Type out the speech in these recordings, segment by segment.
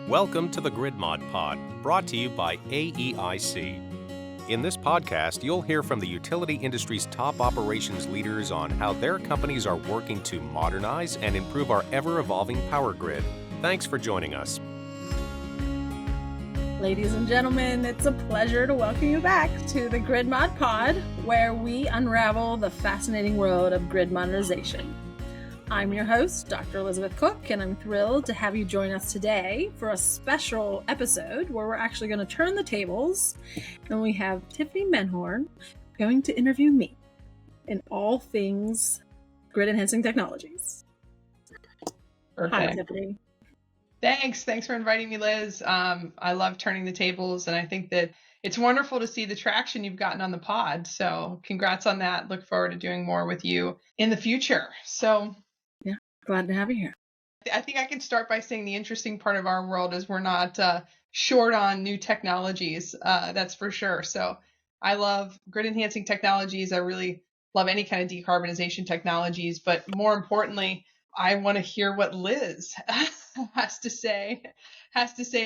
Welcome to the Grid Mod Pod, brought to you by AEIC. In this podcast, you'll hear from the utility industry's top operations leaders on how their companies are working to modernize and improve our ever-evolving power grid. Thanks for joining us. Ladies and gentlemen, it's a pleasure to welcome you back to the Grid Mod Pod, where we unravel the fascinating world of grid modernization. I'm your host, Dr. Elizabeth Cook, and I'm thrilled to have you join us today for a special episode where we're actually going to turn the tables, and we have Tiffany Menhorn going to interview me in all things grid-enhancing technologies. Perfect. Hi, Tiffany. Thanks for inviting me, Liz. I love turning the tables, and I think that it's wonderful to see the traction you've gotten on the pod. So congrats on that. Look forward to doing more with you in the future. So yeah, glad to have you here. I think I can start by saying the interesting part of our world is we're not short on new technologies. That's for sure. So I love grid enhancing technologies. I really love any kind of decarbonization technologies, but more importantly, I want to hear what Liz has to say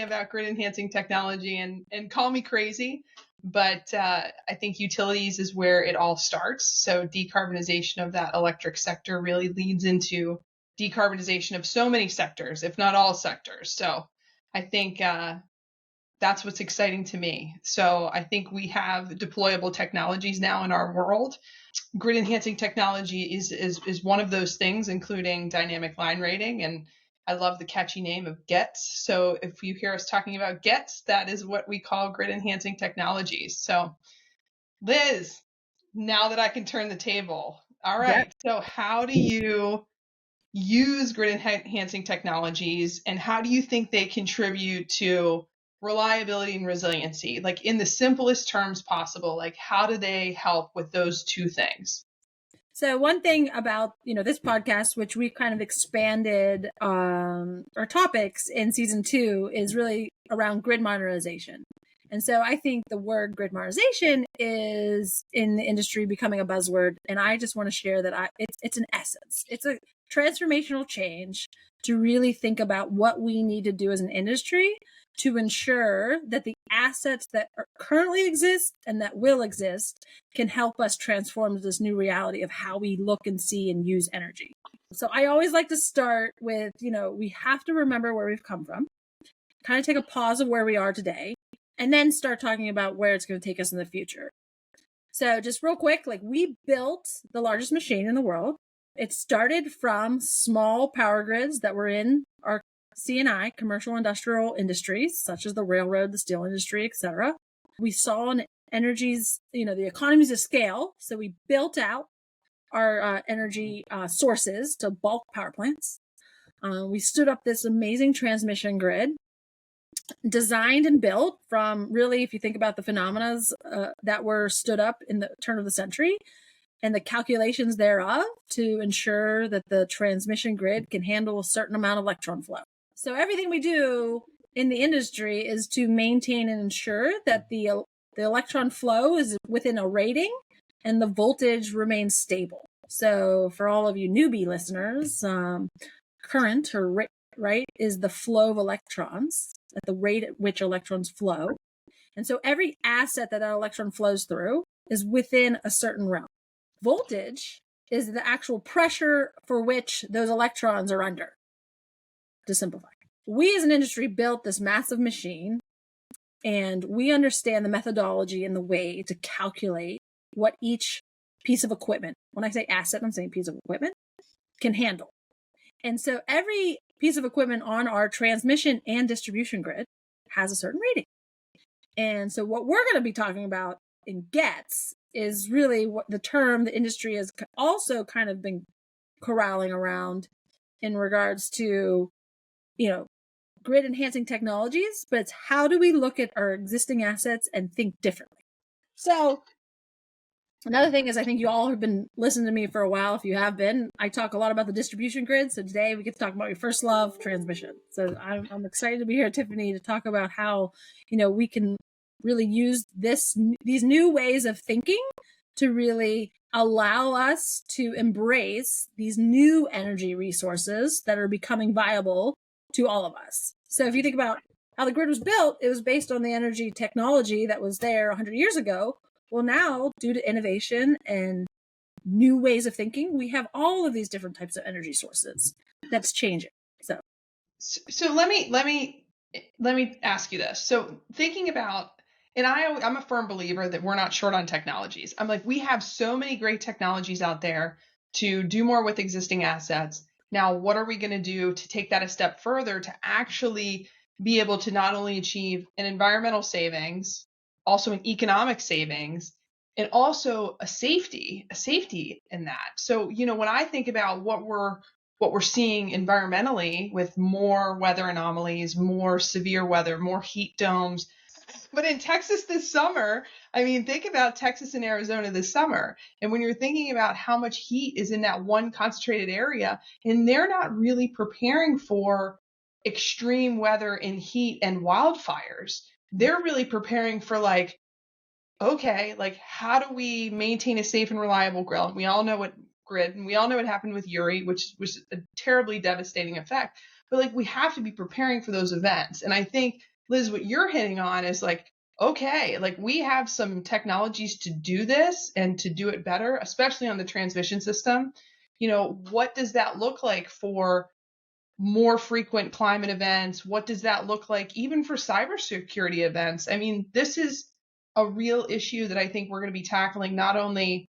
about grid enhancing technology, and call me crazy, but I think utilities is where it all starts. So decarbonization of that electric sector really leads into decarbonization of so many sectors, if not all sectors. So I think that's what's exciting to me. So I think we have deployable technologies now in our world. Grid enhancing technology is one of those things, including dynamic line rating. And I love the catchy name of GETS. So if you hear us talking about GETS, that is what we call grid enhancing technologies. So Liz, now that I can turn the table. All right. Yep. So how do you use grid enhancing technologies, and how do you think they contribute to reliability and resiliency? Like, in the simplest terms possible, like, how do they help with those two things? So one thing about, this podcast, which we kind of expanded our topics in season 2, is really around grid modernization. And so I think the word grid modernization is in the industry becoming a buzzword. And I just want to share that it's an essence. It's a transformational change to really think about what we need to do as an industry to ensure that the assets that currently exist and that will exist can help us transform this new reality of how we look and see and use energy. So I always like to start with, we have to remember where we've come from, kind of take a pause of where we are today, and then start talking about where it's going to take us in the future. So just real quick, we built the largest machine in the world. It started from small power grids that were in our C&I, commercial industrial industries, such as the railroad, the steel industry, etc. We saw in energies, the economies of scale. So we built out our energy sources to bulk power plants. We stood up this amazing transmission grid, designed and built from really, if you think about the phenomena that were stood up in the turn of the century and the calculations thereof to ensure that the transmission grid can handle a certain amount of electron flow. So everything we do in the industry is to maintain and ensure that the electron flow is within a rating and the voltage remains stable. So for all of you newbie listeners, current or right is the flow of electrons at the rate at which electrons flow. And so every asset that electron flows through is within a certain realm. Voltage is the actual pressure for which those electrons are under, to simplify. We as an industry built this massive machine, and we understand the methodology and the way to calculate what each piece of equipment, when I say asset, I'm saying piece of equipment, can handle. And so every piece of equipment on our transmission and distribution grid has a certain rating. And so what we're going to be talking about in GETS is really what the term the industry has also kind of been corralling around in regards to, grid enhancing technologies, but it's how do we look at our existing assets and think differently. So another thing is, I think you all have been listening to me for a while. If you have been, I talk a lot about the distribution grid. So today we get to talk about your first love, transmission. So I'm excited to be here, Tiffany, to talk about how, we can really use these new ways of thinking to really allow us to embrace these new energy resources that are becoming viable to all of us. So if you think about how the grid was built, it was based on the energy technology that was there 100 years ago. Well, now, due to innovation and new ways of thinking, we have all of these different types of energy sources that's changing. So let me ask you this. So thinking about, and I'm a firm believer that we're not short on technologies. I'm like, we have so many great technologies out there to do more with existing assets. Now, what are we going to do to take that a step further to actually be able to not only achieve an environmental savings, also an economic savings, and also a safety in that. So, when I think about what we're seeing environmentally with more weather anomalies, more severe weather, more heat domes. But in Texas this summer, I mean, think about Texas and Arizona this summer. And when you're thinking about how much heat is in that one concentrated area, and they're not really preparing for extreme weather and heat and wildfires, they're really preparing for like, okay, like how do we maintain a safe and reliable grid? And we all know what happened with Uri, which was a terribly devastating effect. But like we have to be preparing for those events. And I think, Liz, what you're hitting on is like, okay, like we have some technologies to do this and to do it better, especially on the transmission system. What does that look like for more frequent climate events? What does that look like even for cybersecurity events? I mean, this is a real issue that I think we're going to be tackling not only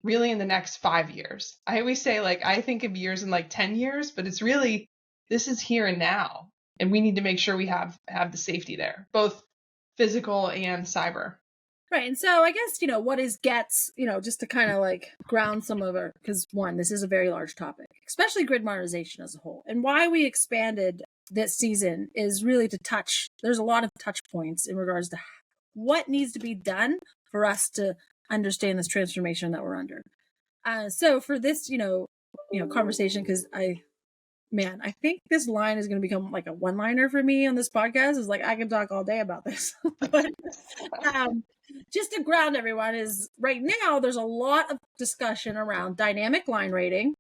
really in the next 5 years. I always say, like, I think of years in like 10 years, but it's really, this is here and now. And we need to make sure we have the safety there, both physical and cyber. Right. And so I guess, what is GETS, just to kind of like ground some of our, because one, this is a very large topic, especially grid modernization as a whole. And why we expanded this season is really to there's a lot of touch points in regards to what needs to be done for us to understand this transformation that we're under. So for this, conversation, because I think this line is going to become like a one-liner for me on this podcast. Is like, I can talk all day about this. But just to ground everyone is right now, there's a lot of discussion around dynamic line rating,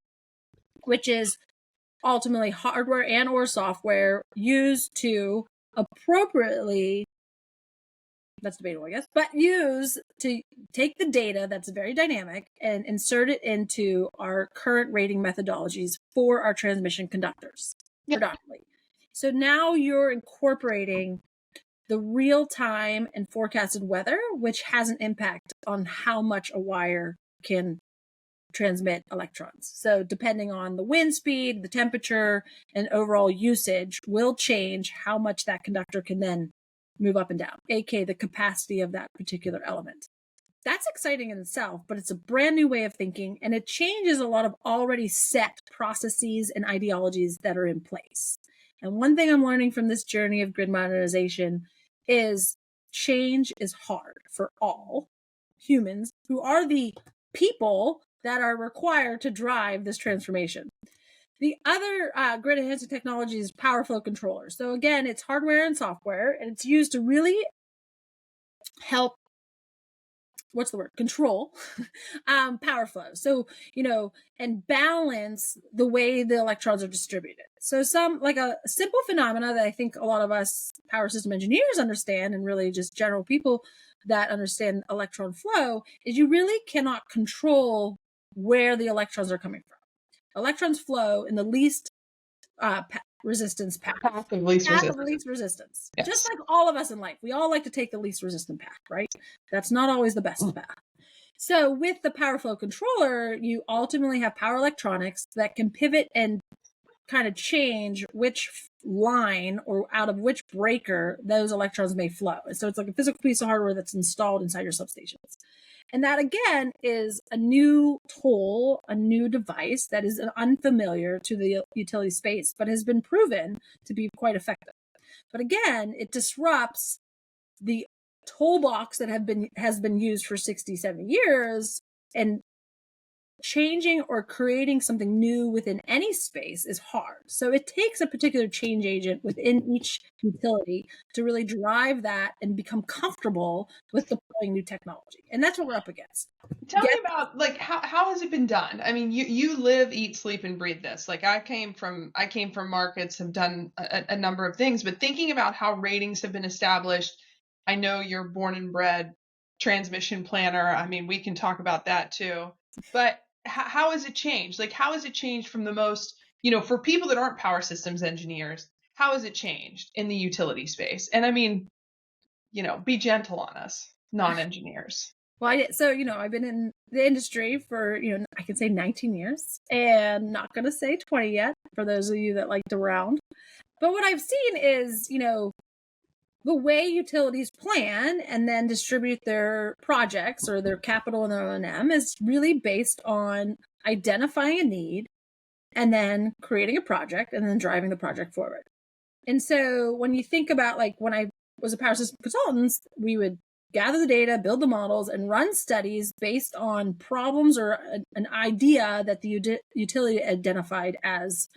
which is ultimately hardware and or software used to appropriately, that's debatable, I guess, but use to take the data that's very dynamic and insert it into our current rating methodologies for our transmission conductors, predominantly. So now you're incorporating the real time and forecasted weather, which has an impact on how much a wire can transmit electrons. So depending on the wind speed, the temperature, and overall usage will change how much that conductor can then move up and down, aka the capacity of that particular element. That's exciting in itself, but it's a brand new way of thinking, and it changes a lot of already set processes and ideologies that are in place. And one thing I'm learning from this journey of grid modernization is change is hard for all humans who are the people that are required to drive this transformation. The other grid enhancing technology is power flow controllers. So again, it's hardware and software, and it's used to really help, control power flow. So, and balance the way the electrons are distributed. So like a simple phenomena that I think a lot of us power system engineers understand, and really just general people that understand electron flow, is you really cannot control where the electrons are coming from. Electrons flow in the least resistance path. Path of least resistance. Yes. Just like all of us in life, we all like to take the least resistant path, right? That's not always the best path. So with the power flow controller, you ultimately have power electronics that can pivot and kind of change which line or out of which breaker those electrons may flow. And so it's like a physical piece of hardware that's installed inside your substations. And that, again, is a new tool, a new device that is unfamiliar to the utility space, but has been proven to be quite effective. But again, it disrupts the toolbox that has been used for 60, 70 years and changing or creating something new within any space is hard. So it takes a particular change agent within each utility to really drive that and become comfortable with deploying new technology. And that's what we're up against. Tell me about like how has it been done? I mean, you live, eat, sleep, and breathe this. Like I came from markets, have done a number of things, but thinking about how ratings have been established, I know you're born and bred transmission planner. I mean, we can talk about that too. But how has it changed? Like how has it changed from the most, for people that aren't power systems engineers, how has it changed in the utility space? And I mean, be gentle on us, non-engineers. Well, I've been in the industry for, I can say 19 years and not going to say 20 yet for those of you that like to round. But what I've seen is, the way utilities plan and then distribute their projects or their capital and their O&M is really based on identifying a need and then creating a project and then driving the project forward. And so when you think about like when I was a power system consultant, we would gather the data, build the models, and run studies based on problems or an idea that the utility identified as,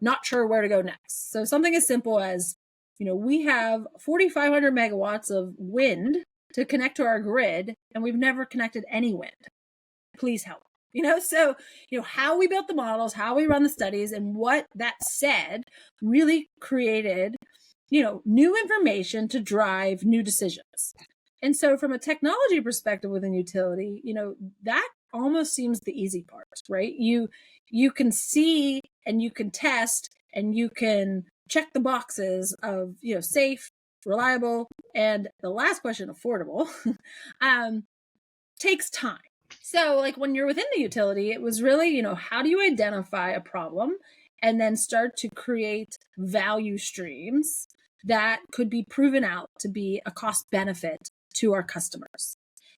not sure where to go next. So something as simple as, we have 4,500 megawatts of wind to connect to our grid, and we've never connected any wind. Please help. So, how we built the models, how we run the studies, and what that said really created, new information to drive new decisions. And so from a technology perspective within utility, that almost seems the easy part, right? You can see and you can test and you can check the boxes of, safe, reliable, and the last question, affordable, takes time. So like when you're within the utility, it was really, how do you identify a problem and then start to create value streams that could be proven out to be a cost benefit to our customers.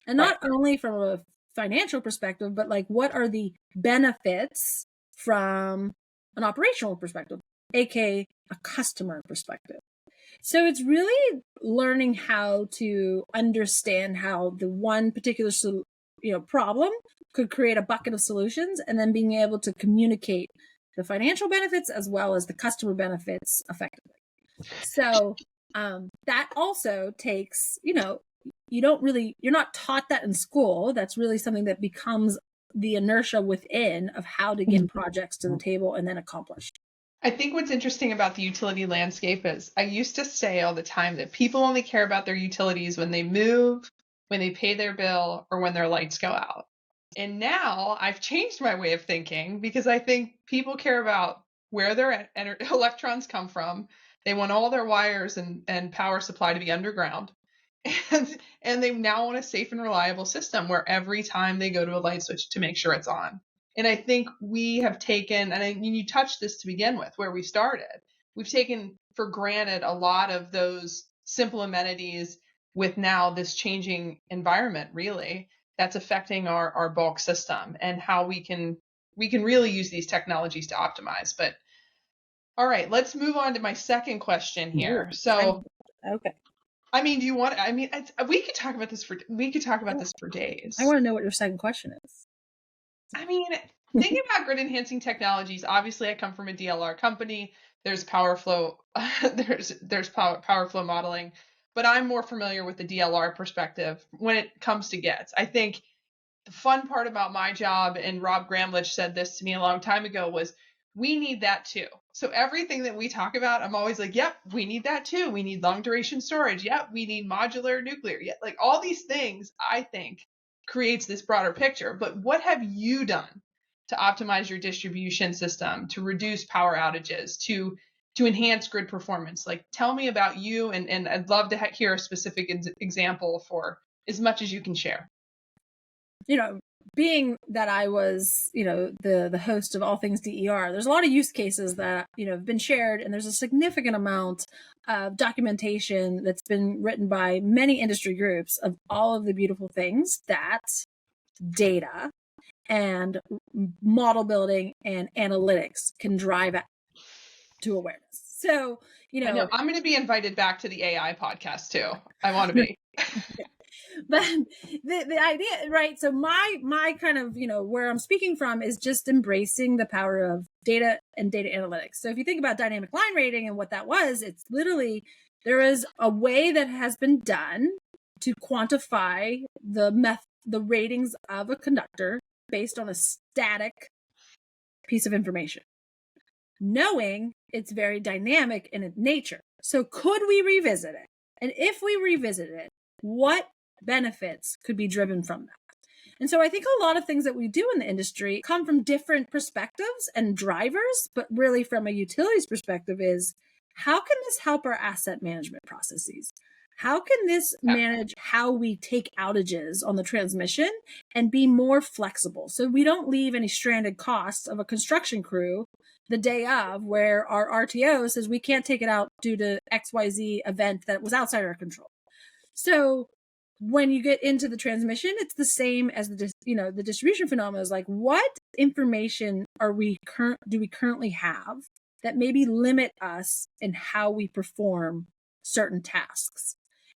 And not only from a financial perspective, but like what are the benefits from an operational perspective, aka a customer perspective. So it's really learning how to understand how the one particular problem could create a bucket of solutions, and then being able to communicate the financial benefits as well as the customer benefits effectively. So that also takes, you're not taught that in school. That's really something that becomes the inertia within of how to get projects to the table and then accomplish. I think what's interesting about the utility landscape is I used to say all the time that people only care about their utilities when they move, when they pay their bill, or when their lights go out. And now I've changed my way of thinking because I think people care about where their electrons come from. They want all their wires and power supply to be underground. And they now want a safe and reliable system where every time they go to a light switch to make sure it's on. And I think we have taken, and I mean, you touched this to begin with, where we started. We've taken for granted a lot of those simple amenities with now this changing environment, really, that's affecting our bulk system and how we can really use these technologies to optimize. But all right, let's move on to my second question here. So, okay. I mean, we could talk about this for days. I want to know what your second question is. I mean, thinking about grid enhancing technologies, obviously I come from a DLR company. There's power flow, there's power flow modeling, but I'm more familiar with the DLR perspective when it comes to GETS. I think the fun part about my job, and Rob Gramlich said this to me a long time ago, was we need that too. So everything that we talk about, I'm always like, yep, we need that too. We need long duration storage. Yep, we need modular nuclear. Yep, like all these things, I think, creates this broader picture. But what have you done to optimize your distribution system, to reduce power outages, to enhance grid performance? Like, tell me about you, and I'd love to hear a specific example for as much as you can share. Being that I was, the host of All Things DER, there's a lot of use cases that, have been shared, and there's a significant amount of documentation that's been written by many industry groups of all of the beautiful things that data and model building and analytics can drive to awareness. So, I know, I'm going to be invited back to the AI podcast too. I want to be. But the idea, right? So my kind of, where I'm speaking from is just embracing the power of data and data analytics. So if you think about dynamic line rating and what that was, it's literally, there is a way that has been done to quantify the ratings of a conductor based on a static piece of information, knowing it's very dynamic in its nature. So could we revisit it? And if we revisit it, what benefits could be driven from that? And so I think a lot of things that we do in the industry come from different perspectives and drivers, but really from a utilities perspective is, how can this help our asset management processes? How can this manage how we take outages on the transmission and be more flexible so we don't leave any stranded costs of a construction crew the day of, where our RTO says we can't take it out due to XYZ event that was outside our control. So when you get into the transmission, it's the same as the distribution phenomena is like, what information do we currently have that maybe limit us in how we perform certain tasks?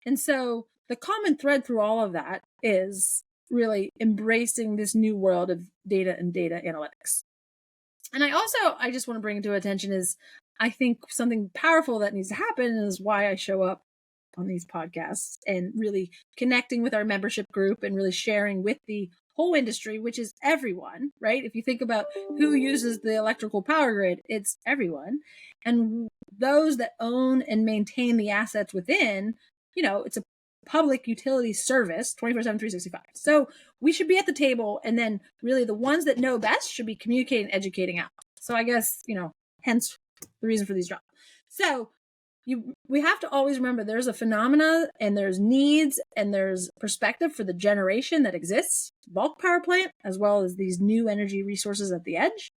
And so the common thread through all of that is really embracing this new world of data and data analytics. And I just want to bring to attention is, I think something powerful that needs to happen is why I show up on these podcasts and really connecting with our membership group and really sharing with the whole industry, which is everyone, right? If you think about who uses the electrical power grid, it's everyone. And those that own and maintain the assets within, it's a public utility service 24/7, 365. So we should be at the table, and then really the ones that know best should be communicating, educating out. So I guess, hence the reason for these drops. So we have to always remember there's a phenomena and there's needs and there's perspective for the generation that exists, bulk power plant, as well as these new energy resources at the edge.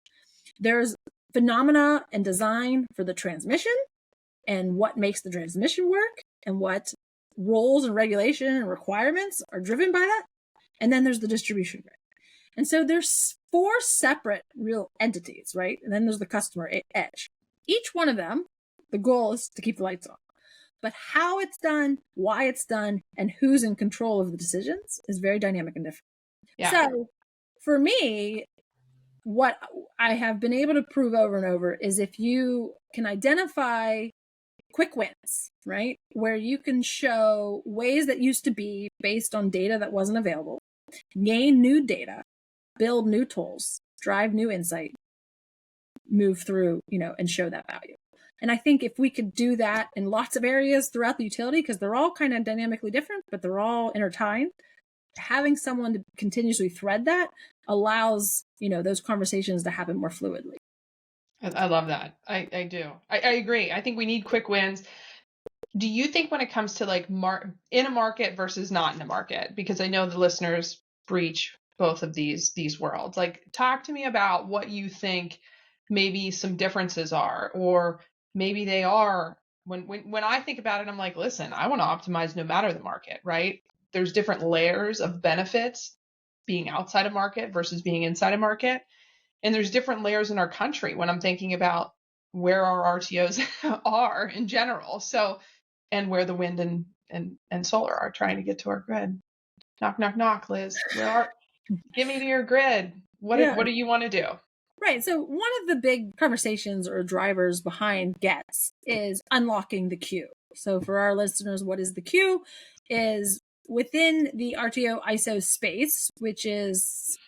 There's phenomena and design for the transmission and what makes the transmission work and what roles and regulation and requirements are driven by that. And then there's the distribution grid. And so there's 4 separate real entities, right? And then there's the customer edge. Each one of them, the goal is to keep the lights on. But how it's done, why it's done, and who's in control of the decisions is very dynamic and different. Yeah. So for me, what I have been able to prove over and over is if you can identify quick wins, right? Where you can show ways that used to be based on data that wasn't available, gain new data, build new tools, drive new insight, move through, and show that value. And I think if we could do that in lots of areas throughout the utility, because they're all kind of dynamically different, but they're all intertwined, having someone to continuously thread that allows, those conversations to happen more fluidly. I love that. I do. I agree. I think we need quick wins. Do you think when it comes to like in a market versus not in a market, because I know the listeners breach both of these worlds, like talk to me about what you think maybe some differences are, or maybe they are. When I think about it, I'm like, listen, I want to optimize no matter the market, right? There's different layers of benefits being outside a market versus being inside a market. And there's different layers in our country when I'm thinking about where our RTOs are in general. So, and where the wind and solar are trying to get to our grid. Knock, knock, knock, Liz. Give me to your grid. What do you want to do? Right. So one of the big conversations or drivers behind GETS is unlocking the queue. So for our listeners, what is the queue? Is within the RTO ISO space, which is,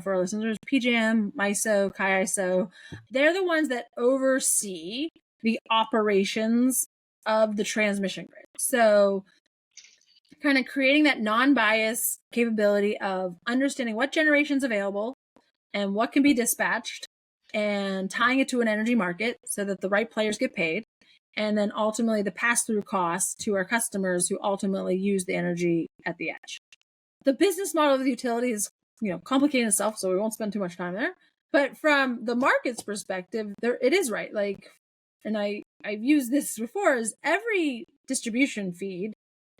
for our listeners, PJM, MISO, CAISO, they're the ones that oversee the operations of the transmission grid. So kind of creating that non-bias capability of understanding what generation's available and what can be dispatched and tying it to an energy market so that the right players get paid. And then ultimately the pass-through costs to our customers who ultimately use the energy at the edge. The business model of the utility is complicating itself, so we won't spend too much time there. But from the market's perspective, it is right. Like, and I've used this before, is every distribution feed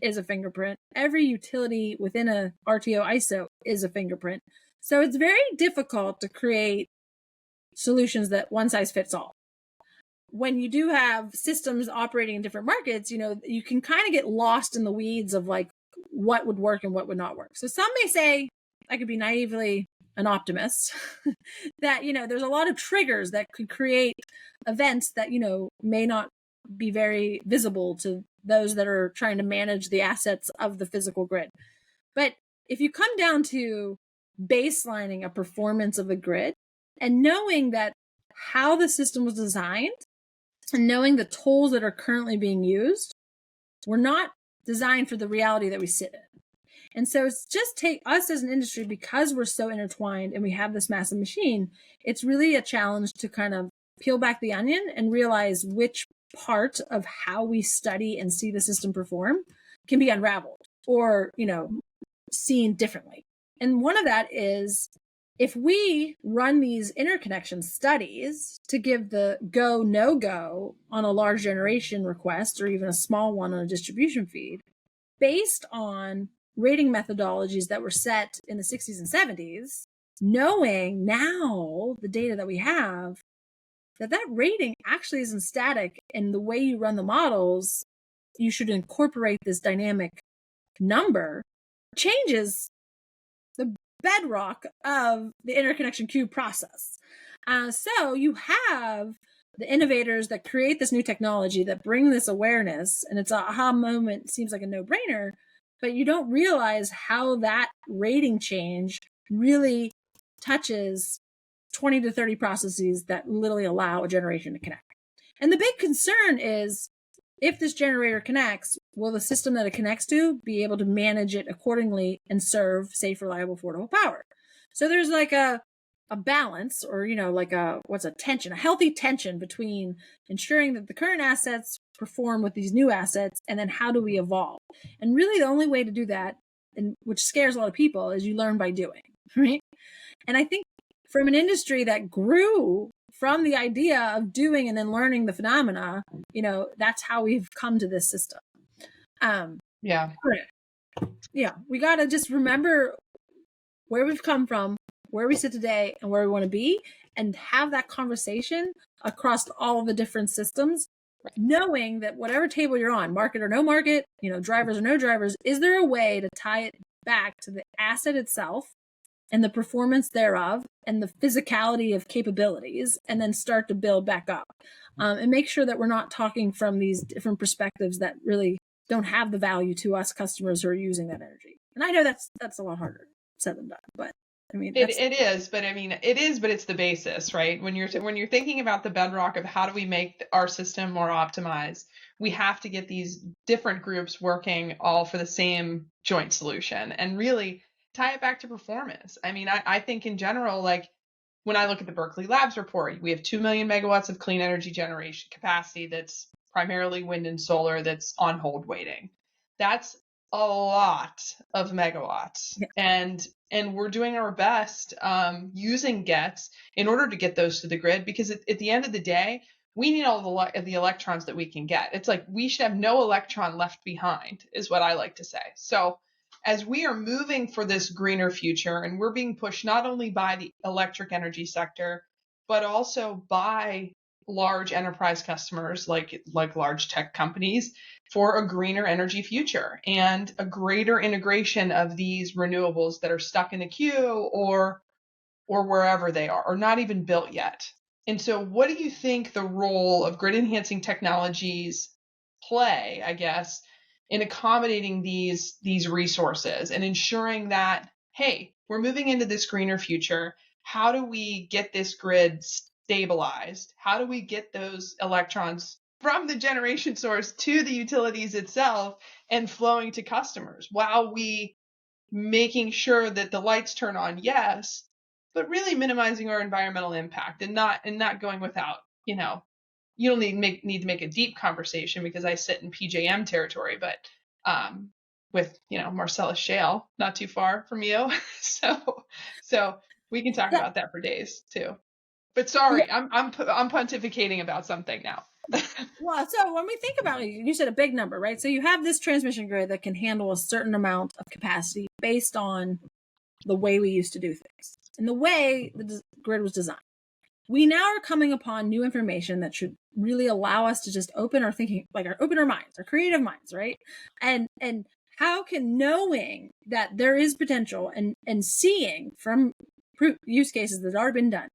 is a fingerprint. Every utility within a RTO ISO is a fingerprint. So it's very difficult to create solutions that one size fits all. When you do have systems operating in different markets, you can kind of get lost in the weeds of like, what would work and what would not work. So some may say, I could be naively an optimist, that, there's a lot of triggers that could create events that, may not be very visible to those that are trying to manage the assets of the physical grid. But if you come down to baselining a performance of a grid and knowing that how the system was designed and knowing the tools that are currently being used were not designed for the reality that we sit in. And so it's just take us as an industry, because we're so intertwined and we have this massive machine, it's really a challenge to kind of peel back the onion and realize which part of how we study and see the system perform can be unraveled or, seen differently. And one of that is, if we run these interconnection studies to give the go, no go on a large generation request or even a small one on a distribution feed, based on rating methodologies that were set in the 60s and 70s, knowing now the data that we have, that rating actually isn't static, and the way you run the models, you should incorporate this dynamic number, changes the bedrock of the interconnection queue process. So you have the innovators that create this new technology that bring this awareness, and it's a aha moment, seems like a no-brainer, but you don't realize how that rating change really touches 20 to 30 processes that literally allow a generation to connect. And the big concern is, if this generator connects, will the system that it connects to be able to manage it accordingly and serve safe, reliable, affordable power? So there's like a balance, or, a healthy tension between ensuring that the current assets perform with these new assets, and then how do we evolve? And really the only way to do that, and which scares a lot of people, is you learn by doing, right? And I think from an industry that grew from the idea of doing and then learning the phenomena, that's how we've come to this system. Yeah. We got to just remember where we've come from, where we sit today, and where we want to be, and have that conversation across all the different systems, knowing that whatever table you're on, market or no market, drivers or no drivers, is there a way to tie it back to the asset itself and the performance thereof and the physicality of capabilities, and then start to build back up, and make sure that we're not talking from these different perspectives that really don't have the value to us customers who are using that energy. And I know that's a lot harder said than done, but I mean, it is, but it's the basis, right? When you're thinking about the bedrock of how do we make our system more optimized, we have to get these different groups working all for the same joint solution, and really tie it back to performance. I mean, I think in general, like when I look at the Berkeley Labs report, we have 2 million megawatts of clean energy generation capacity that's primarily wind and solar that's on hold waiting. That's a lot of megawatts. Yeah. And we're doing our best using GETs in order to get those to the grid, because at the end of the day, we need all the electrons that we can get. It's like we should have no electron left behind, is what I like to say. So as we are moving for this greener future, and we're being pushed not only by the electric energy sector, but also by large enterprise customers like large tech companies, for a greener energy future and a greater integration of these renewables that are stuck in the queue or wherever they are, or not even built yet. And so what do you think the role of grid enhancing technologies play, I guess, in accommodating these resources and ensuring that, hey, we're moving into this greener future. How do we get this grid stabilized? How do we get those electrons from the generation source to the utilities itself and flowing to customers, while we making sure that the lights turn on, yes, but really minimizing our environmental impact and not going without, you don't need to make a deep conversation, because I sit in PJM territory, but with Marcellus Shale not too far from you, so we can talk about that for days too. But sorry, I'm pontificating about something now. Well, so when we think about it, you said a big number, right? So you have this transmission grid that can handle a certain amount of capacity based on the way we used to do things and the way the grid was designed. We now are coming upon new information that should really allow us to just open our thinking, open our minds, our creative minds, right? And how can knowing that there is potential and seeing from use cases that have already been done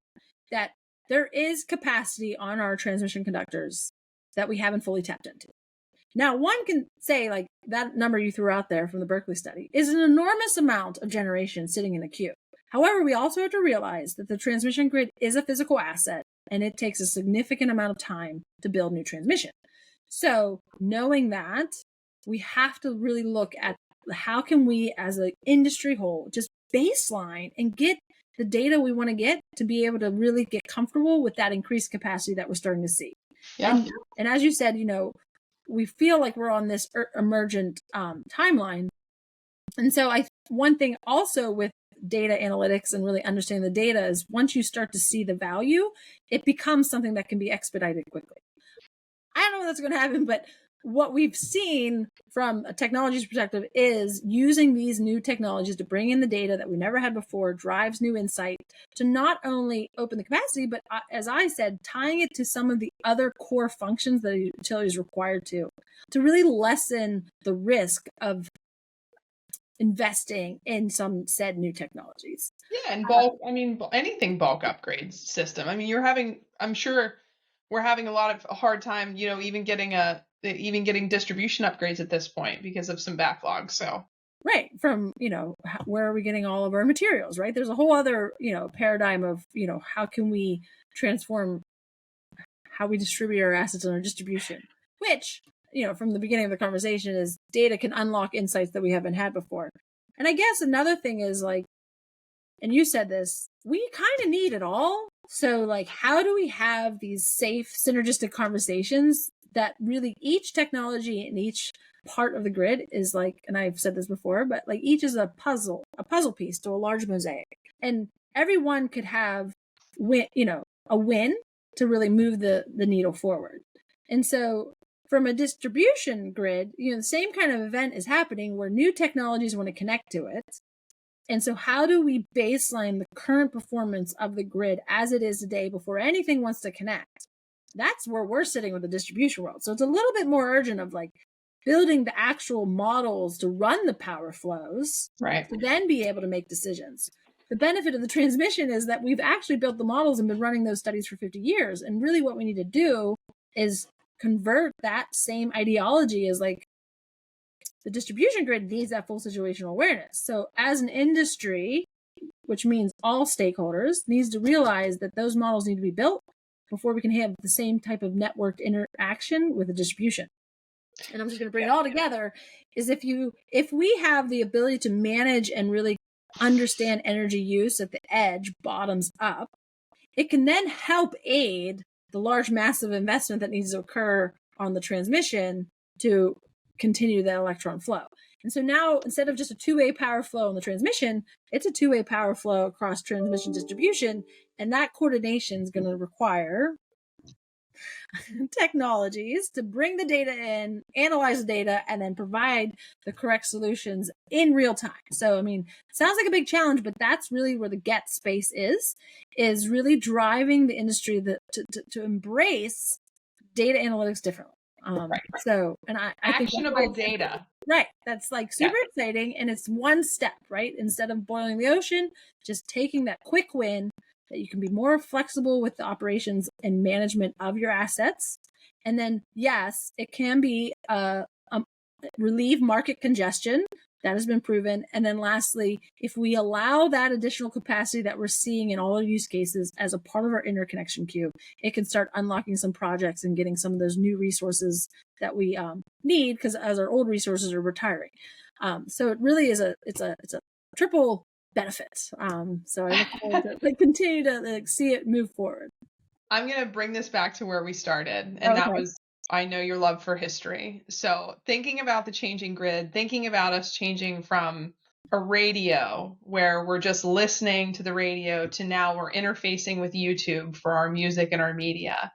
that there is capacity on our transmission conductors that we haven't fully tapped into. Now, one can say, like, that number you threw out there from the Berkeley study is an enormous amount of generation sitting in the queue. However, we also have to realize that the transmission grid is a physical asset and it takes a significant amount of time to build new transmission. So knowing that, we have to really look at how can we as an industry whole just baseline and get the data we want to get to be able to really get comfortable with that increased capacity that we're starting to see. Yeah. And as you said, we feel like we're on this emergent timeline. And so one thing also with data analytics and really understanding the data is once you start to see the value, it becomes something that can be expedited quickly. I don't know when that's going to happen, but what we've seen from a technology's perspective is using these new technologies to bring in the data that we never had before, drives new insight to not only open the capacity, but as I said, tying it to some of the other core functions that a utility is required to really lessen the risk of investing in some said new technologies. Yeah, and bulk, anything bulk upgrades system. I'm sure we're having a lot of a hard time, even getting distribution upgrades at this point because of some backlogs. So right, from where are we getting all of our materials, right? There's a whole other paradigm of how can we transform how we distribute our assets and our distribution, which from the beginning of the conversation is data can unlock insights that we haven't had before. And I guess another thing is like, and you said this, we kind of need it all. So like, how do we have these safe, synergistic conversations that really each technology and each part of the grid is like, and I've said this before, but like each is a puzzle piece to a large mosaic. And everyone could have a win to really move the needle forward. And so from a distribution grid, the same kind of event is happening where new technologies want to connect to it. And so how do we baseline the current performance of the grid as it is today before anything wants to connect? That's where we're sitting with the distribution world. So it's a little bit more urgent of like building the actual models to run the power flows, right, to then be able to make decisions. The benefit of the transmission is that we've actually built the models and been running those studies for 50 years. And really what we need to do is convert that same ideology as like the distribution grid needs that full situational awareness. So as an industry, which means all stakeholders, needs to realize that those models need to be built before we can have the same type of networked interaction with the distribution. And I'm just going to bring it all together is if we have the ability to manage and really understand energy use at the edge, bottoms up, it can then help aid the large, massive investment that needs to occur on the transmission to continue that electron flow. And so now, instead of just a two-way power flow on the transmission, it's a two-way power flow across transmission distribution. And that coordination is going to require technologies to bring the data in, analyze the data, and then provide the correct solutions in real time. So, it sounds like a big challenge, but that's really where the get space is really driving the industry to embrace data analytics differently. Right. So, and I think actionable data. Right. That's like super exciting. And it's one step, right? Instead of boiling the ocean, just taking that quick win that you can be more flexible with the operations and management of your assets. And then, yes, it can be relieve market congestion. That has been proven. And then lastly, if we allow that additional capacity that we're seeing in all our use cases as a part of our interconnection queue, it can start unlocking some projects and getting some of those new resources that we need because as our old resources are retiring. So it really is it's a triple benefit. So I look forward to continue to see it move forward. I'm going to bring this back to where we started. And that was, I know your love for history. So thinking about the changing grid, thinking about us changing from a radio where we're just listening to the radio to now we're interfacing with YouTube for our music and our media.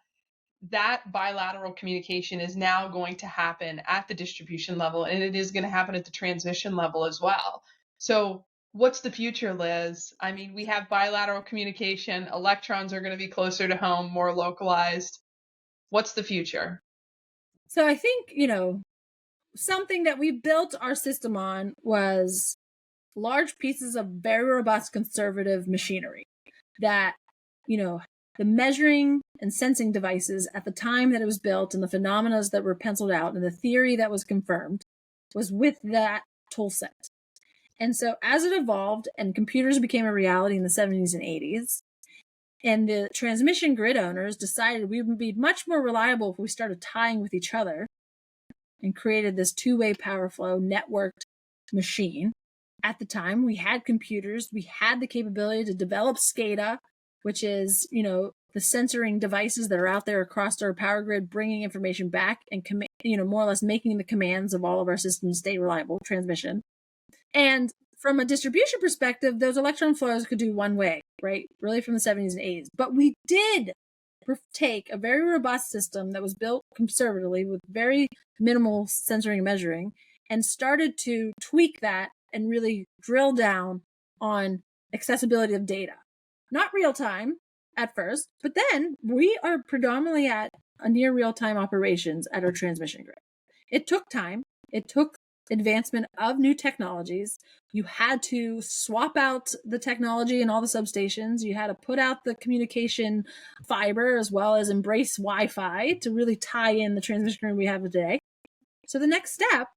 That bilateral communication is now going to happen at the distribution level, and it is going to happen at the transmission level as well. So what's the future, Liz? We have bilateral communication. Electrons are going to be closer to home, more localized. What's the future? So I think, something that we built our system on was large pieces of very robust conservative machinery that, the measuring and sensing devices at the time that it was built and the phenomena that were penciled out and the theory that was confirmed was with that tool set. And so as it evolved and computers became a reality in the 70s and 80s, and the transmission grid owners decided we would be much more reliable if we started tying with each other and created this two-way power flow networked machine. At the time, we had computers, we had the capability to develop SCADA, which is, the sensoring devices that are out there across our power grid, bringing information back and, more or less making the commands of all of our systems stay reliable, transmission. And from a distribution perspective, those electron flows could do one way, right? Really from the 70s and 80s. But we did take a very robust system that was built conservatively with very minimal sensoring and measuring and started to tweak that and really drill down on accessibility of data. Not real time at first, but then we are predominantly at a near real time operations at our transmission grid. It took time. It took advancement of new technologies. You had to swap out the technology in all the substations. You had to put out the communication fiber as well as embrace Wi-Fi to really tie in the transmission grid we have today. So the next step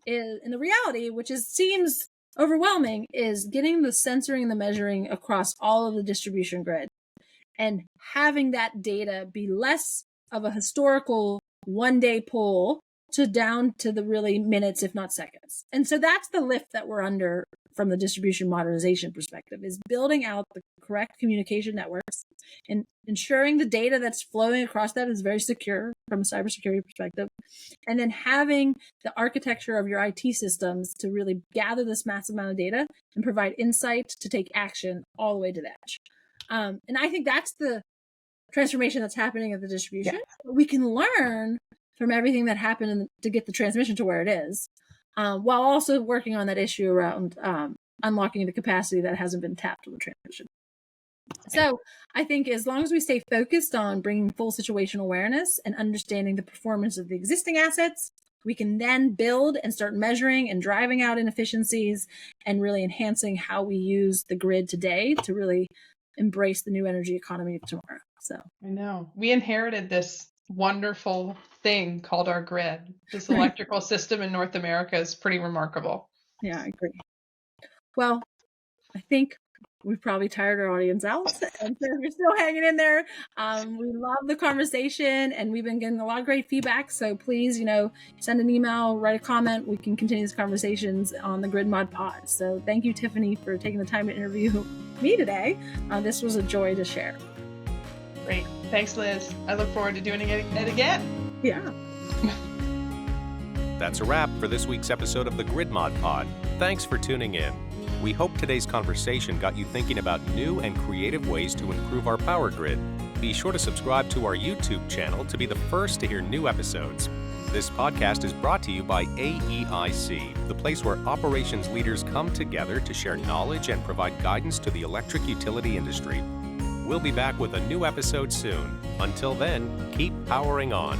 is, in the reality, which seems overwhelming, is getting the sensoring and the measuring across all of the distribution grid and having that data be less of a historical one-day pull to down to the really minutes, if not seconds. And so that's the lift that we're under from the distribution modernization perspective, is building out the correct communication networks and ensuring the data that's flowing across that is very secure from a cybersecurity perspective. And then having the architecture of your IT systems to really gather this massive amount of data and provide insight to take action all the way to the edge. And I think that's the transformation that's happening at the distribution. Yeah. We can learn from everything that happened to get the transmission to where it is, while also working on that issue around unlocking the capacity that hasn't been tapped on the transmission. So I think as long as we stay focused on bringing full situational awareness and understanding the performance of the existing assets, we can then build and start measuring and driving out inefficiencies and really enhancing how we use the grid today to really embrace the new energy economy of tomorrow. So I know we inherited this wonderful thing called our grid. This electrical system in North America is pretty remarkable. Yeah, I agree. Well, I think we've probably tired our audience out. And so if you're still hanging in there, we love the conversation and we've been getting a lot of great feedback. So please, send an email, write a comment. We can continue these conversations on the Grid Mod Pod. So thank you, Tiffany, for taking the time to interview me today. This was a joy to share. Great. Thanks, Liz. I look forward to doing it again. Yeah. That's a wrap for this week's episode of the Grid Mod Pod. Thanks for tuning in. We hope today's conversation got you thinking about new and creative ways to improve our power grid. Be sure to subscribe to our YouTube channel to be the first to hear new episodes. This podcast is brought to you by AEIC, the place where operations leaders come together to share knowledge and provide guidance to the electric utility industry. We'll be back with a new episode soon. Until then, keep powering on.